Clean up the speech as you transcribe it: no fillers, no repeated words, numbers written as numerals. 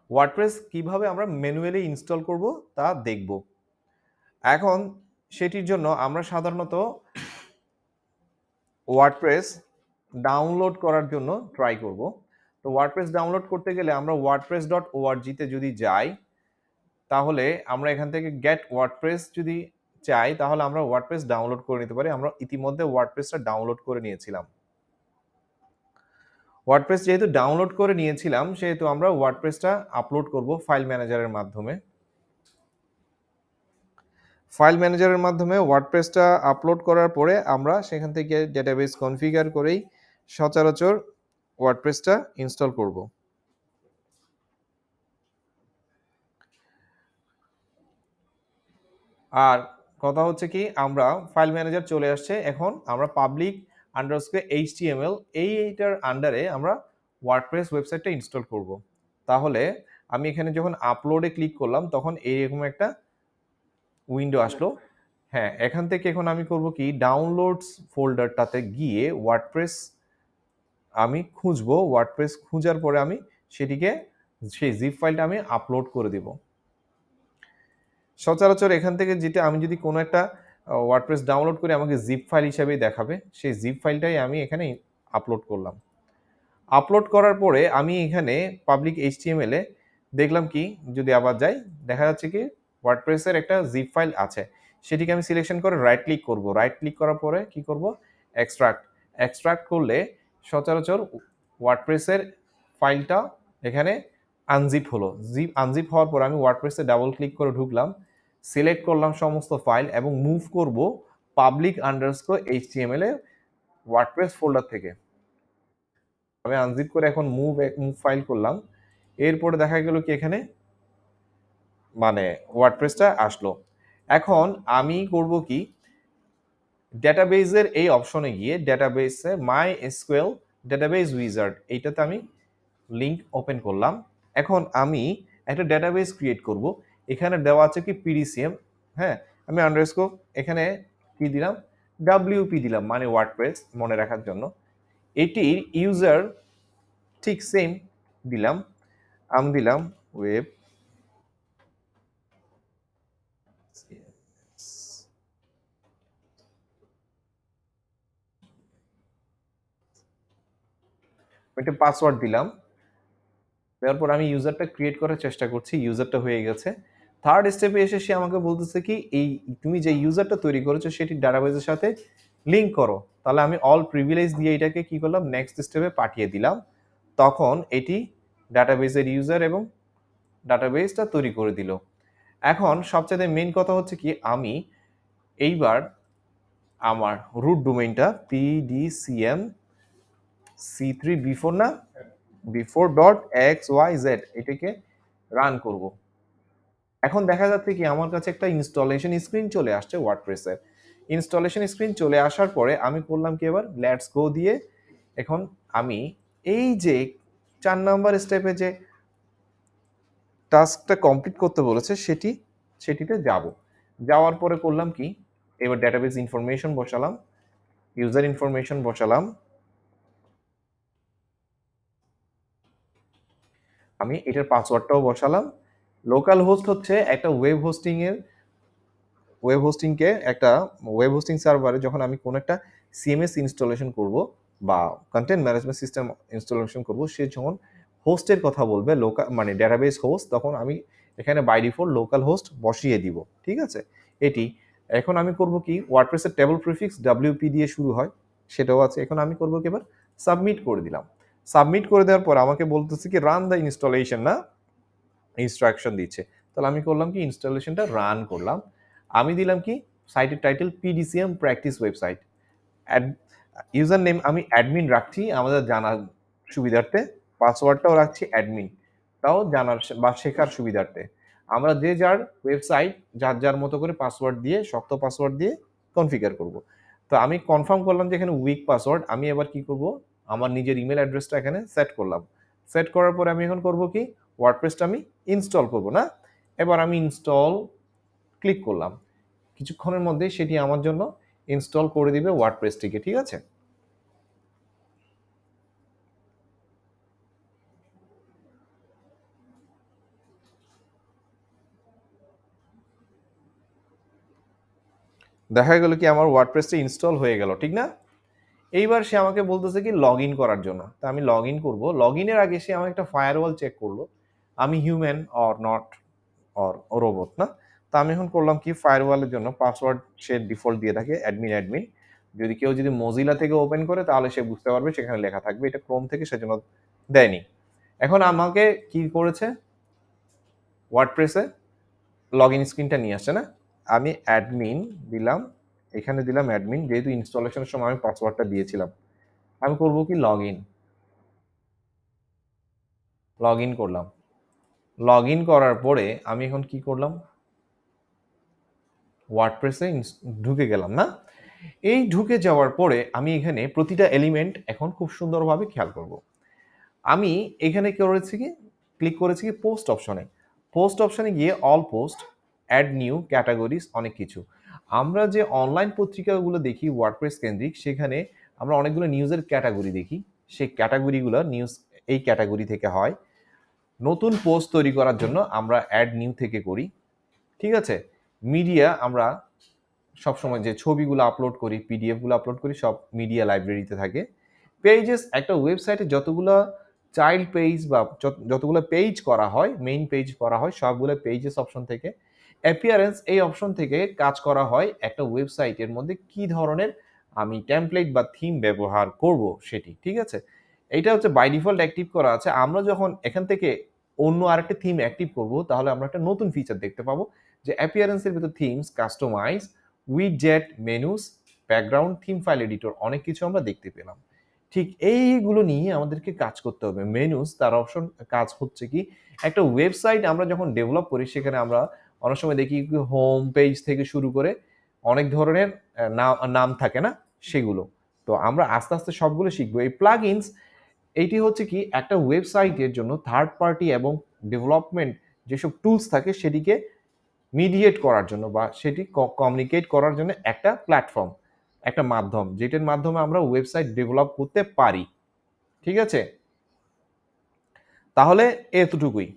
WordPress কিভাবে আমরা manually install করব তা দেখব। এখন সেটির জন্য আমরা সাধারণত ওয়ার্ডপ্রেস ডাউনলোড করার জন্য ট্রাই করব। তো ওয়ার্ডপ্রেস ডাউনলোড করতে গেলে আমরা wordpress.org তে যদি যাই, তাহলে আমরা এখান থেকে গেট ওয়ার্ডপ্রেস যদি চাই, তাহলে আমরা ওয়ার্ডপ্রেস ডাউনলোড করে নিতে পারি। আমরা ইতিমধ্যে ওয়ার্ডপ্রেসটা ডাউনলোড করে নিয়েছিলাম। ওয়ার্ডপ্রেস যেহেতু ডাউনলোড করে নিয়েছিলাম, সেহেতু আমরা ওয়ার্ডপ্রেসটা আপলোড করব ফাইল ম্যানেজারের মাধ্যমে। ফাইল ম্যানেজারের মাধ্যমে ওয়ার্ডপ্রেসটা আপলোড করার পরে আমরা সেখান থেকে ডেটাবেস কনফিগার করেই সচরাচর ওয়ার্ডপ্রেসটা ইনস্টল করব। আর কথা হচ্ছে কি, আমরা ফাইল ম্যানেজার চলে আসছে, এখন আমরা পাবলিক আন্ডারস্কোর এইচটিএমএল এইটার আন্ডারে আমরা ওয়ার্ডপ্রেস ওয়েবসাইটটা ইনস্টল করব। তাহলে আমি এখানে যখন আপলোডে ক্লিক করলাম, তখন এইরকম একটা উইন্ডো আসলো। হ্যাঁ, এখান থেকে এখন আমি করব কি, ডাউনলোডস ফোল্ডারটাতে গিয়ে ওয়ার্ডপ্রেস আমি খুঁজবো। ওয়ার্ডপ্রেস খোঁজার পরে আমি সেটিকে, সেই জিপ ফাইলটা আমি আপলোড করে দিব। সচরাচর এখান থেকে যেটা, আমি যদি কোনো একটা ওয়ার্ডপ্রেস ডাউনলোড করে আমাকে জিপ ফাইল হিসাবেই দেখাবে, সেই জিপ ফাইলটাই আমি এখানে আপলোড করলাম। আপলোড করার পরে আমি এখানে পাবলিক এইচটিএমএল এ দেখলাম কি, যদি আবার যাই, দেখা যাচ্ছে কি ওয়ার্ডপ্রেসের একটা জিপ ফাইল আছে। সেটিকে আমি সিলেকশন করে রাইট ক্লিক করব। রাইট ক্লিক করার পরে কি করব, এক্সট্রাক্ট। এক্সট্রাক্ট করলে সচরাচর ওয়ার্ডপ্রেসের ফাইলটা এখানে আনজিপ হলো। আনজিপ হওয়ার পর আমি ওয়ার্ডপ্রেসে ডাবল ক্লিক করে ঢুকলাম, সিলেক্ট করলাম সমস্ত ফাইল এবং মুভ করব পাবলিক আন্ডারস্কোর এইচটিএমএল এ ওয়ার্ডপ্রেস ফোল্ডার থেকে। আমি আনজিপ করে এখন মুভ ফাইল করলাম। এরপরে দেখা গেল কি এখানে মানে ওয়ার্ডপ্রেসটা আসলো। এখন আমি করব কি, ডেটাবেজের এই অপশনে গিয়ে ডেটাবেসে মাই এসকিউএল ডেটাবেস উইজার্ড এইটাতে আমি লিংক ওপেন করলাম। এখন আমি একটা ডেটাবেস ক্রিয়েট করব। এখানে দেওয়া আছে কি পিডিসিএম। হ্যাঁ, আমি আন্ডারস্কোর এখানে কি দিলাম, ডাব্লিউপি দিলাম, মানে ওয়ার্ডপ্রেস মনে রাখার জন্য। এটির ইউজার ঠিক সেম দিলাম। আমি দিলাম ওয়েব একটা পাসওয়ার্ড দিলাম। তারপর আমি ইউজারটা ক্রিয়েট করার চেষ্টা করছি, ইউজারটা হয়ে গেছে। থার্ড স্টেপে এসে সে আমাকে বলতেছে কি, এই তুমি যে ইউজারটা তৈরি করেছো সেটি ডাটাবেসের সাথে লিংক করো। তাহলে আমি অল প্রিভিলেজ দিয়ে এটাকে কি করলাম, নেক্সট স্টেপে পাঠিয়ে দিলাম। তখন এটি ডাটাবেসের ইউজার এবং ডাটাবেসটা তৈরি করে দিল। এখন সবচেয়ে মেইন কথা হচ্ছে কি, আমি এইবার আমার রুট ডোমেইনটা pdcm c3 before না before.xyz এটাকে রান করব। এখন দেখা যাচ্ছে কি আমার কাছে একটা ইনস্টলেশন স্ক্রিন চলে আসছে ওয়ার্ডপ্রেসের। ইনস্টলেশন স্ক্রিন চলে আসার পরে আমি করলাম কি, এবার লেটস গো দিয়ে এখন আমি এই যে 4 নাম্বার স্টেপে যে টাস্কটা কমপ্লিট করতে বলেছে সেটিতে যাব। যাওয়ার পরে করলাম কি, এবার ডেটাবেস ইনফরমেশন বসালাম, ইউজার ইনফরমেশন বসালাম। আমি এটার পাসওয়ার্ডটাও বসালাম। লোকাল হোস্ট হচ্ছে একটা ওয়েব হোস্টিং সার্ভারে যখন আমি কোনো একটা সিএমএস ইনস্টলেশন করব বা কন্টেন্ট ম্যানেজমেন্ট সিস্টেম ইনস্টলেশন করব, সে যখন হোস্টের কথা বলবে, লোকাল মানে ডেটাবেস হোস্ট, তখন আমি এখানে বাই ডিফল্ট লোকাল হোস্ট বসিয়ে দিব। ঠিক আছে, এটি এখন আমি করব কি, ওয়ার্ডপ্রেসের টেবল প্রিফিক্স ডব্লিউপি দিয়ে শুরু হয়, সেটাও আছে। এখন আমি করব কি, এবার সাবমিট করে দিলাম। সাবমিট করে দেওয়ার পর আমাকে বলতেছে কি রান দ্য ইনস্টলেশন, না ইনস্ট্রাকশন দিচ্ছে। তাহলে আমি করলাম কি, ইনস্টলেশনটা রান করলাম। আমি দিলাম কি, সাইটের title PDCM practice website. User name আমি অ্যাডমিন রাখছি আমাদের জানার সুবিধার্থে, পাসওয়ার্ডটাও রাখছি অ্যাডমিন, তাও জানার বা শেখার সুবিধার্থে। আমরা যে যার ওয়েবসাইট যার যার মতো করে পাসওয়ার্ড দিয়ে, শক্ত পাসওয়ার্ড দিয়ে কনফিগার করব। তো আমি কনফার্ম করলাম যে এখানে উইক পাসওয়ার্ড। আমি এবার কি করব, আমার নিজের ইমেল অ্যাড্রেসটা এখানে সেট করলাম। সেট করার পরে আমি এখন করব কি, ওয়ার্ডপ্রেসটা আমি ইনস্টল করব না। এবার আমি ইনস্টল ক্লিক করলাম। কিছুক্ষণের মধ্যে সেটি আমার জন্য ইনস্টল করে দিবে ওয়ার্ডপ্রেসটিকে। ঠিক আছে, দেখা গেল কি আমার ওয়ার্ডপ্রেসটা ইনস্টল হয়ে গেল, ঠিক না? এইবার সে আমাকে বলতেছে কি লগ ইন করার জন্য। তা আমি লগ ইন করবো। লগ ইনের আগে সে আমার একটা ফায়ারওয়াল চেক করলো। আমি human or not or robot, না? তো আমি এখন করলাম কি ফায়ারওয়ালের জন্য পাসওয়ার্ড সে ডিফল্ট দিয়ে থাকে অ্যাডমিন অ্যাডমিন। যদি কেউ যদি মজিলা থেকে ওপেন করে তাহলে সে বুঝতে পারবে সেখানে লেখা থাকবে। এটা ক্রোম থেকে সেজন্য দেয়নি। এখন আমাকে কি করেছে? ওয়ার্ডপ্রেসে লগইন স্ক্রিনটা নিয়ে আসছে, না? আমি অ্যাডমিন দিলাম, এখানে দিলাম অ্যাডমিন, যেহেতু ইনস্টলেশনের সময় আমি পাসওয়ার্ডটা দিয়েছিলাম। আমি করব কি লগইন। লগইন করলাম। লগইন করার পরে আমি এখন কি করলাম? ওয়ার্ডপ্রেসে ঢুকে গেলাম, না? এই ঢুকে যাওয়ার পরে আমি এখানে প্রতিটা এলিমেন্ট এখন খুব সুন্দরভাবে খেয়াল করব। আমি এখানে করেছি কি ক্লিক করেছি কি পোস্ট অপশনে। পোস্ট অপশনে গিয়ে all post, add new, categories অনেক কিছু। আমরা যে অনলাইন পত্রিকাগুলো দেখি ওয়ার্ডপ্রেস কেন্দ্রিক, সেখানে আমরা অনেকগুলো নিউজের ক্যাটাগরি দেখি। সেই ক্যাটাগরিগুলো নিউজ এই ক্যাটাগরি থেকে হয়। নতুন পোস্ট তৈরি করার জন্য আমরা অ্যাড নিউ থেকে করি। ঠিক আছে? মিডিয়া আমরা সবসময় যে ছবিগুলো আপলোড করি, পিডিএফ গুলো আপলোড করি, সব মিডিয়া লাইব্রেরিতে থাকে। পেজেস একটা ওয়েবসাইটে যতগুলো চাইল্ড পেজ বা যতগুলো পেজ করা হয়, মেইন পেজ করা হয়, সবগুলো পেজেস অপশন থেকে। অ্যাপিয়ারেন্স এই অপশন থেকে কাজ করা হয় একটা ওয়েবসাইটের মধ্যে কি ধরনের আমি টেমপ্লেট বা থিম ব্যবহার করব সেটি। ঠিক আছে? এইটা হচ্ছে বাই ডিফল্ট অ্যাক্টিভ করা আছে। আমরা যখন এখান থেকে অন্য আরেকটা থিম অ্যাক্টিভ করব তাহলে আমরা একটা নতুন ফিচার দেখতে পাবো যে অ্যাপিয়ারেন্স এর ভিতর themes, customise, widget, menus, background, theme file editor অনেক কিছু আমরা দেখতে পেলাম। ঠিক এইগুলো নিয়ে আমাদেরকে কাজ করতে হবে। মেনুস তার অপশন কাজ হচ্ছে কি একটা ওয়েবসাইট আমরা যখন ডেভেলপ করি সেখানে আমরা অনেক সময় দেখি হোম পেজ থেকে শুরু করে অনেক ধরনের নাম থাকে, না? সেগুলো। তো আমরা আস্তে, আস্তে সবগুলো শিখবো। এই প্লাগইনস এইটি হচ্ছে কি একটা ওয়েবসাইটের জন্য থার্ড পার্টি এবং ডেভেলপমেন্ট যেসব টুলস থাকে সেটিকে মিডিয়েট করার জন্য বা সেটি কমিউনিকেট করার জন্য একটা প্ল্যাটফর্ম, একটা মাধ্যম যেটার মাধ্যমে আমরা ওয়েবসাইট ডেভেলপ করতে পারি। ঠিক আছে? তাহলে এতটুকুই।